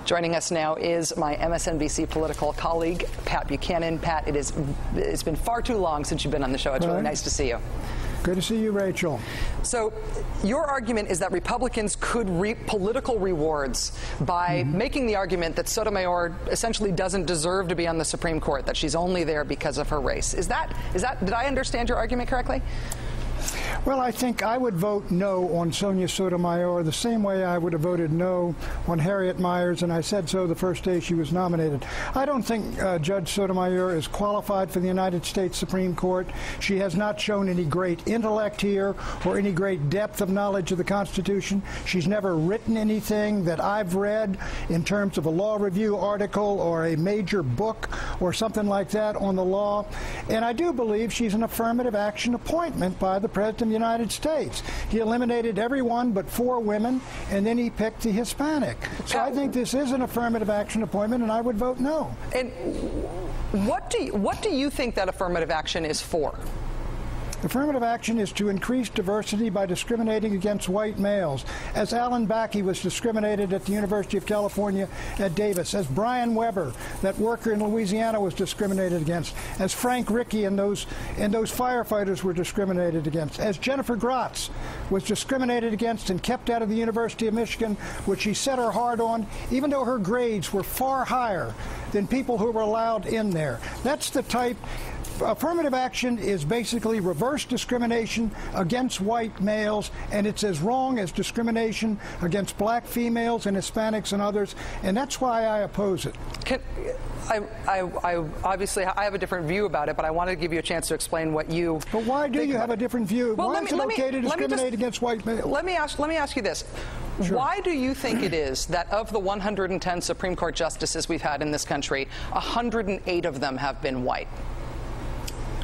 Joining us now is my MSNBC political colleague, Pat Buchanan. Pat, it's been far too long since you've been on the show. It's really nice to see you. Good to see you, Rachel. So your argument is that Republicans could reap political rewards by making the argument that Sotomayor essentially doesn't deserve to be on the Supreme Court, that she's only there because of her race. Did I understand your argument correctly? Well, I think I would vote no on Sonia Sotomayor the same way I would have voted no on Harriet Miers, and I said so the first day she was nominated. I don't think Judge Sotomayor is qualified for the United States Supreme Court. She has not shown any great intellect here or any great depth of knowledge of the Constitution. She's never written anything that I've read in terms of a law review article or a major book or something like that on the law. And I do believe she's an affirmative action appointment by the President of the United States. He eliminated everyone but 4 women, and then he picked the Hispanic. So I think this is an affirmative action appointment, and I would vote no. And what do you think that affirmative action is for? Affirmative action is to increase diversity by discriminating against white males, as Alan Bakke was discriminated at the University of California at Davis, as Brian Weber, that worker in Louisiana, was discriminated against, as Frank Rickey and those firefighters were discriminated against, as Jennifer Gratz was discriminated against and kept out of the University of Michigan, which she set her heart on, even though her grades were far higher than people who were allowed in there. That's the type. Affirmative action is basically reverse discrimination against white males, and it's as wrong as discrimination against black females and Hispanics and others, and that's why I oppose it. Obviously, I have a different view about it, but I wanted to give you a chance to explain what you. But why do you have a different view? Well, why is it okay to discriminate against white males? Let me ask you this. Sure. Why do you think it is that of the 110 Supreme Court justices we've had in this country, 108 of them have been white?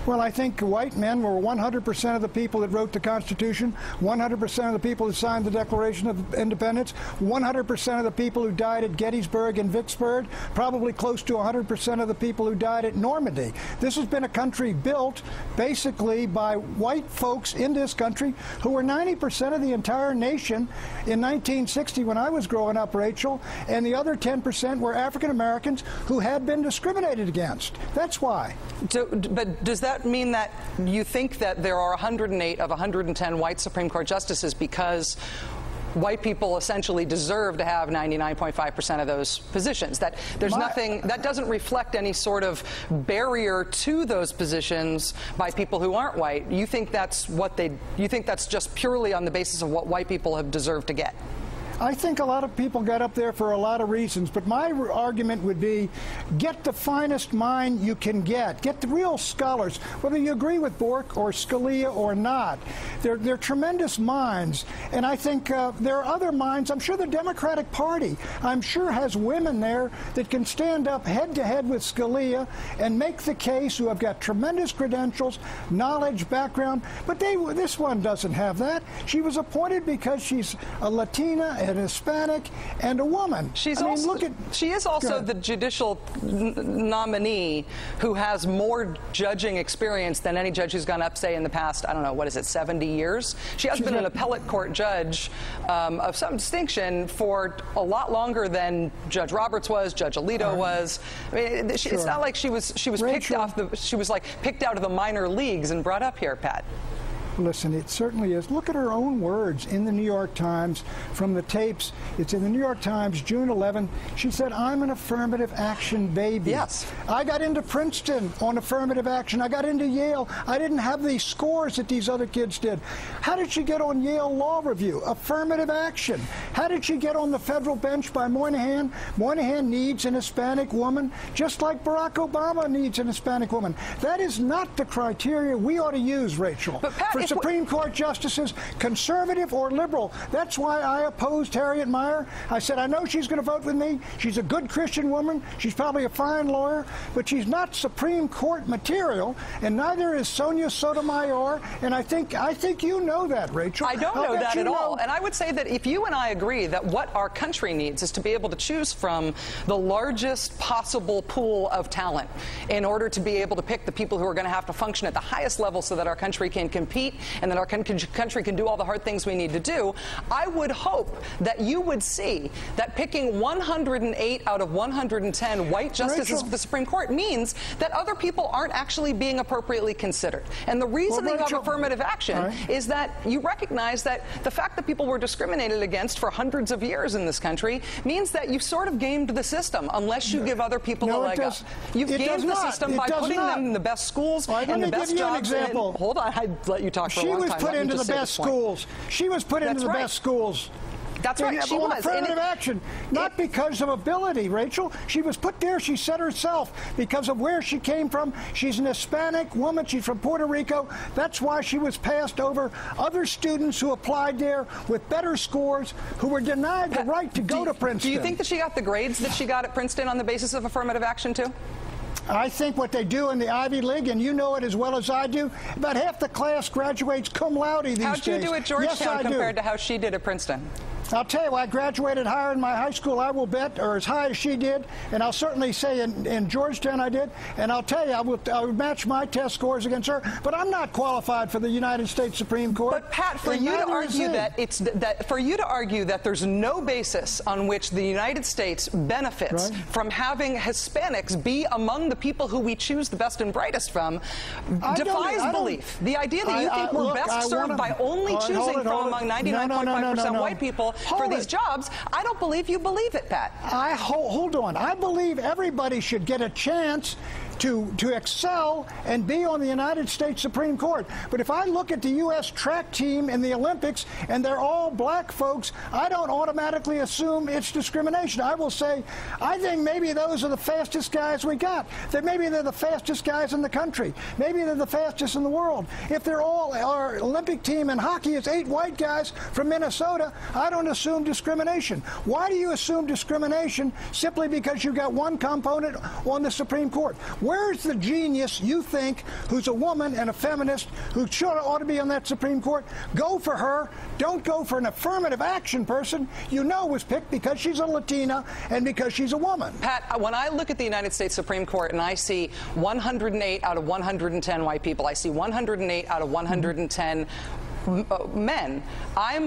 Well, I think white men were 100% of the people that wrote the Constitution, 100% of the people that signed the Declaration of Independence, 100% of the people who died at Gettysburg and Vicksburg, probably close to 100% of the people who died at Normandy. This has been a country built basically by white folks in this country who were 90% of the entire nation in 1960 when I was growing up, Rachel, and the other 10% were African Americans who had been discriminated against. That's why. But does that mean that you think that there are 108 of 110 white Supreme Court justices because white people essentially deserve to have 99.5% of those positions? That there's nothing that doesn't reflect any sort of barrier to those positions by people who aren't white. You think that's you think that's just purely on the basis of what white people have deserved to get? I think a lot of people got up there for a lot of reasons, but my argument would be get the finest mind you can get. Get the real scholars, whether you agree with Bork or Scalia or not. They're tremendous minds, and I think there are other minds. I'm sure the Democratic Party, I'm sure, has women there that can stand up head-to-head with Scalia and make the case, who have got tremendous credentials, knowledge, background, but this one doesn't have that. She was appointed because she's a Latina, an Hispanic, and a woman. She is also the judicial nominee who has more judging experience than any judge who's gone up, say, in the past, I don't know, what is it, 70 years? She has been an appellate court judge of some distinction for a lot longer than Judge Roberts was, Judge Alito was. I mean, it's not like she was picked out of the minor leagues and brought up here, Pat. Listen, it certainly is. Look at her own words in the New York Times from the tapes. It's in the New York Times, June 11th. She said, I'm an affirmative action baby. Yes. I got into Princeton on affirmative action. I got into Yale. I didn't have these scores that these other kids did. How did she get on Yale Law Review? Affirmative action. How did she get on the federal bench by Moynihan? Moynihan needs an Hispanic woman, just like Barack Obama needs an Hispanic woman. That is not the criteria we ought to use, Rachel. But Pat, for Supreme Court justices, conservative or liberal. That's why I opposed Harriet Miers. I said, I know she's going to vote with me. She's a good Christian woman. She's probably a fine lawyer, but she's not Supreme Court material, and neither is Sonia Sotomayor. And I think you know that, Rachel. I don't know that at all. And I would say that if you and I agree that what our country needs is to be able to choose from the largest possible pool of talent in order to be able to pick the people who are going to have to function at the highest level so that our country can compete eat and that our country can do all the hard things we need to do, I would hope that you would see that picking 108 out of 110 white justices of the Supreme Court means that other people aren't actually being appropriately considered. And the reason that you have affirmative action is that you recognize that the fact that people were discriminated against for hundreds of years in this country means that you sort of gamed the system unless you give other people a leg up. You've gamed the system by putting them in the best schools and the best jobs. Hold on, I let you talk for a long time. She was put into the best schools. She was put into the best schools. That's right, she was. Affirmative action, not because of ability, Rachel. She was put there, she said herself, because of where she came from. She's an Hispanic woman, she's from Puerto Rico. That's why she was passed over other students who applied there with better scores, who were denied the right to go to Princeton. Do you think that she got the grades that she got at Princeton on the basis of affirmative action, too? I think what they do in the Ivy League, and you know it as well as I do, about half the class graduates cum laude these days. How'd you do at Georgetown compared to how she did at Princeton? I'll tell you, I graduated higher in my high school, I will bet, or as high as she did, and I'll certainly say in Georgetown I did, and I'll tell you, I would match my test scores against her, but I'm not qualified for the United States Supreme Court. But Pat, for you to argue that there's no basis on which the United States benefits from having Hispanics be among the people who we choose the best and brightest from defies belief. The idea that you think we're best served by only choosing from among 99.5% white people for these jobs, I don't believe you believe it, Pat. Hold on. I believe everybody should get a chance to excel and be on the United States Supreme Court. But if I look at the U.S. track team in the Olympics and they're all black folks, I don't automatically assume it's discrimination. I will say, I think maybe those are the fastest guys we got. That maybe they're the fastest guys in the country. Maybe they're the fastest in the world. If they're all, our Olympic team in hockey is 8 white guys from Minnesota, I don't assume discrimination. Why do you assume discrimination simply because you got one component on the Supreme Court? Where's the genius you think who's a woman and a feminist who ought to be on that Supreme Court? Go for her. Don't go for an affirmative action person you know was picked because she's a Latina and because she's a woman. Pat, when I look at the United States Supreme Court and I see 108 out of 110 white people, I see 108 out of 110 men, I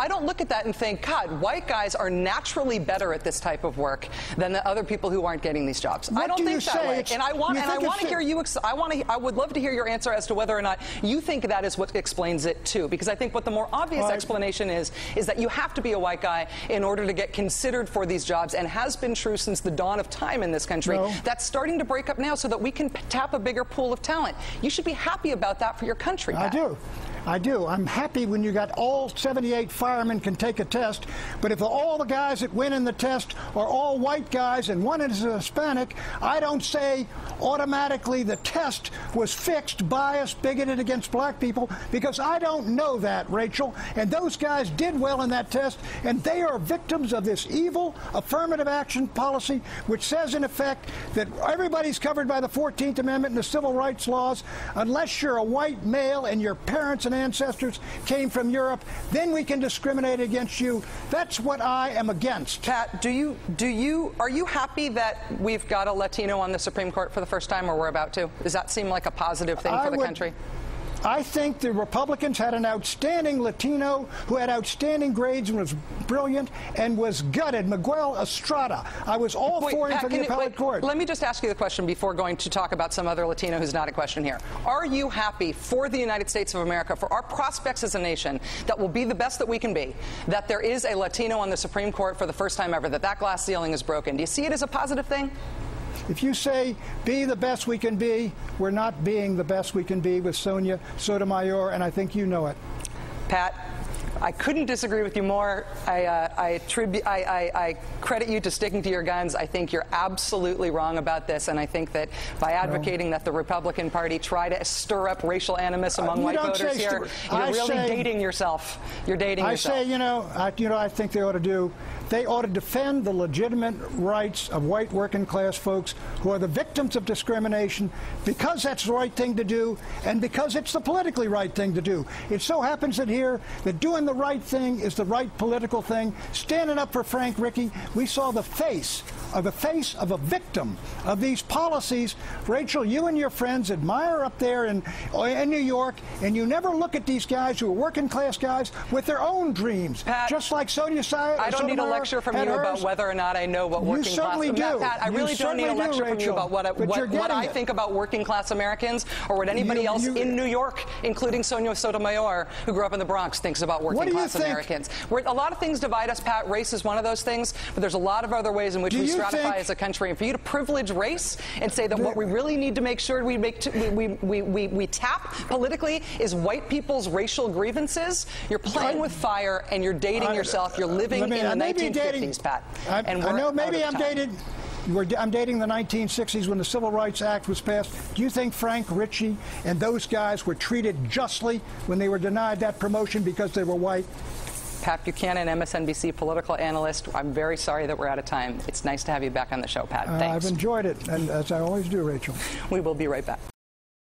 don't look at that and think, God, white guys are naturally better at this type of work than the other people who aren't getting these jobs. I don't think that way. And I want to hear you. I would love to hear your answer as to whether or not you think that is what explains it too. Because I think what the more obvious explanation is that you have to be a white guy in order to get considered for these jobs, and has been true since the dawn of time in this country. That's starting to break up now so that we can tap a bigger pool of talent. You should be happy about that for your country, Pat. I do. I'm happy when you got all 78 firemen can take a test, but if all the guys that win in the test are all white guys and one is a Hispanic, I don't say automatically the test was fixed, biased, bigoted against black people, because I don't know that, Rachel. And those guys did well in that test, and they are victims of this evil affirmative action policy, which says, in effect, that everybody's covered by the 14th Amendment and the civil rights laws, unless you're a white male and your parents and ancestors came from Europe, then we can discriminate against you. That's what I am against. Pat, are you happy that we've got a Latino on the Supreme Court for the first time, or we're about to? Does that seem like a positive thing for the country? I think the Republicans had an outstanding Latino who had outstanding grades and was brilliant and was gutted. Miguel Estrada. I was all for him for the appellate court. Let me just ask you the question before going to talk about some other Latino who's not a question here. Are you happy for the United States of America, for our prospects as a nation, that will be the best that we can be, that there is a Latino on the Supreme Court for the first time ever, that glass ceiling is broken? Do you see it as a positive thing? If you say, be the best we can be, we're not being the best we can be with Sonia Sotomayor, and I think you know it. Pat, I couldn't disagree with you more. I credit you to sticking to your guns. I think you're absolutely wrong about this, and I think that by advocating that the Republican Party try to stir up racial animus among white voters here, you're really dating yourself. You're dating yourself. I say, I think they ought to do. They ought to defend the legitimate rights of white working class folks who are the victims of discrimination, because that's the right thing to do and because it's the politically right thing to do. It so happens that here that doing the right thing is the right political thing. Standing up for Frank Rickey, we saw the face the face of a victim of these policies. Rachel, you and your friends admire up there in New York, and you never look at these guys who are working class guys with their own dreams. Pat, just like Sotomayor. I don't need a lecture from you about whether or not I know what working class. You certainly do. Pat, I really don't need a lecture from you about what I think about working class Americans, or what anybody else in New York, including Sotomayor, who grew up in the Bronx, thinks about working class Americans. A lot of things divide us, Pat. Race is one of those things, but there's a lot of other ways in which we stratify as a country. And for you to privilege race and say that what we really need to make sure we tap politically is white people's racial grievances, you're playing with fire and you're dating yourself. You're living in the 1950s, Pat. I know maybe I'm dated. I'm dating the 1960s when the Civil Rights Act was passed. Do you think Frank Ritchie and those guys were treated justly when they were denied that promotion because they were white? Pat Buchanan, MSNBC political analyst. I'm very sorry that we're out of time. It's nice to have you back on the show, Pat. Thanks. I've enjoyed it, and as I always do, Rachel. We will be right back.